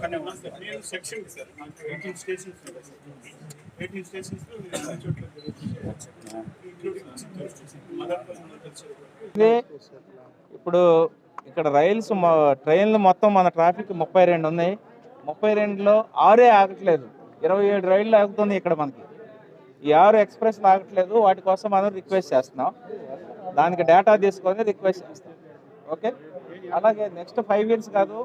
కానీ నేను section sir నాకు 18 స్టేషన్స్ ఉంటాయి సార్. 18 స్టేషన్స్లో అన్ని చోట్ల ఇది ఇప్పుడు ఇక్కడ ట్రైన్లు మొత్తం మన ట్రాఫిక్ 32 ఉన్నాయి. 32లో 6 ఆగట్లేదు. 27 రైళ్ళు ఆగుతుంది ఇక్కడ మనకి. ఈ 6 ఎక్స్ప్రెస్లు ఆగట్లేదు. వాటి కోసం మనం రిక్వెస్ట్ చేస్తున్నాం. దానికి డేటా తీసుకొని రిక్వెస్ట్ చేస్తాం. ఓకే, అలాగే నెక్స్ట్ 5 ఇయర్స్ కాదు,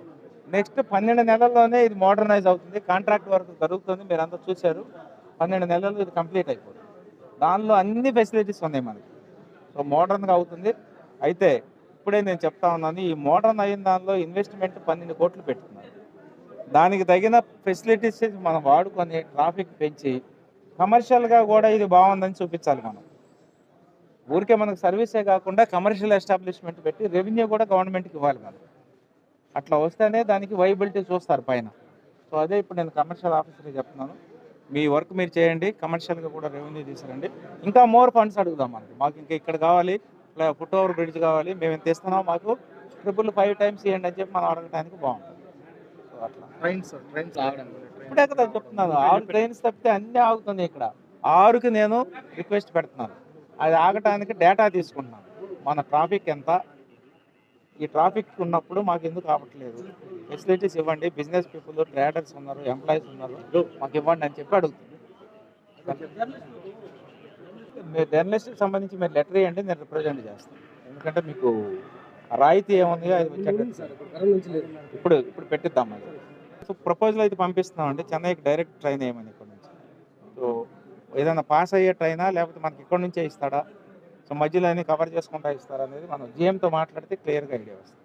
నెక్స్ట్ 12 నెలల్లోనే ఇది మోడర్నైజ్ అవుతుంది. కాంట్రాక్ట్ వర్క్ జరుగుతుంది, మీరు అంతా చూశారు. 12 నెలల్లో ఇది కంప్లీట్ అయిపోతుంది. దానిలో అన్ని ఫెసిలిటీస్ ఉన్నాయి మనకి. సో మోడర్న్గా అవుతుంది. అయితే ఇప్పుడే నేను చెప్తా ఉన్నాను, ఈ మోడర్న్ అయిన దానిలో ఇన్వెస్ట్మెంట్ 12 కోట్లు పెట్టుకున్నారు. దానికి తగిన ఫెసిలిటీస్ మనం వాడుకొని ట్రాఫిక్ పెంచి కమర్షియల్గా కూడా ఇది బాగుందని చూపించాలి. మనం ఊరికే మనకు సర్వీసే కాకుండా కమర్షియల్ ఎస్టాబ్లిష్మెంట్ పెట్టి రెవెన్యూ కూడా గవర్నమెంట్కి ఇవ్వాలి. మనం అట్లా వస్తేనే దానికి వైబిలిటీ చూస్తారు పైన. సో అదే ఇప్పుడు నేను కమర్షియల్ ఆఫీసర్కి చెప్తున్నాను, మీ వర్క్ మీరు చేయండి, కమర్షియల్గా కూడా రెవెన్యూ తీసుకురండి. ఇంకా మోర్ ఫండ్స్ అడుగుదాం మాకు ఇంకా ఇక్కడ కావాలి, ఫుట్ ఓవర్ బ్రిడ్జ్ కావాలి, మేము ఎంత ఇస్తున్నాం, మాకు 5 టైమ్స్ ఇవ్వండి అని చెప్పి మనం అడగడానికి బాగుంటుంది. సో అట్లా ట్రైన్స్ ఇప్పుడే కదా చెప్తున్నాను, 6 ట్రైన్స్ తప్పితే అన్నీ ఆగుతుంది. ఇక్కడ 6కి నేను రిక్వెస్ట్ పెడుతున్నాను. అది ఆగటానికి డేటా తీసుకుంటున్నాను. మన ట్రాఫిక్ ఎంత, ఈ ట్రాఫిక్ ఉన్నప్పుడు మాకు ఎందుకు ఆపట్లేదు, ఫెసిలిటీస్ ఇవ్వండి, బిజినెస్ పీపుల్, ట్రేడర్స్ ఉన్నారు, ఎంప్లాయీస్ ఉన్నారు, మాకు ఇవ్వండి అని చెప్పి అడుగుతుంది. మీరు జర్నలిస్ట్కి సంబంధించి మీరు లెటర్ ఇవ్వండి, నేను రిప్రజెంట్ చేస్తాను. ఎందుకంటే మీకు రాయితీ ఏముంది అది ఇప్పుడు పెట్టిద్దాం. సో ప్రపోజల్ అయితే పంపిస్తున్నామండి, చెన్నైకి డైరెక్ట్ ట్రైన్ ఏమని ఇక్కడ నుంచి. సో ఏదైనా పాస్ అయ్యే ట్రైనా లేకపోతే మనకి ఇక్కడ నుంచే ఇస్తాడా, సో మధ్యలో అన్ని కవర్ చేసుకుంటా ఇస్తారా అనేది మనం జిఎంతో మాట్లాడితే క్లియర్గా ఐడియా వస్తుంది.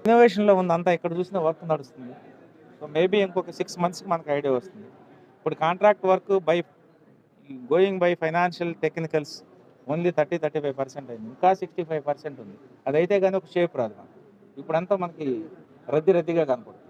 ఇన్నోవేషన్లో ఉంది అంతా, ఇక్కడ చూసిన వర్క్ నడుస్తుంది. సో మేబీ ఇంకొక 6 మంత్స్కి మనకు ఐడియా వస్తుంది. ఇప్పుడు contract work going by financial technicals only 30-35% అయింది. ఇంకా 65% ఉంది. అదైతే కానీ ఒక షేప్ రాదు మనకి. ఇప్పుడంతా మనకి రద్దీగా కనపడుతుంది.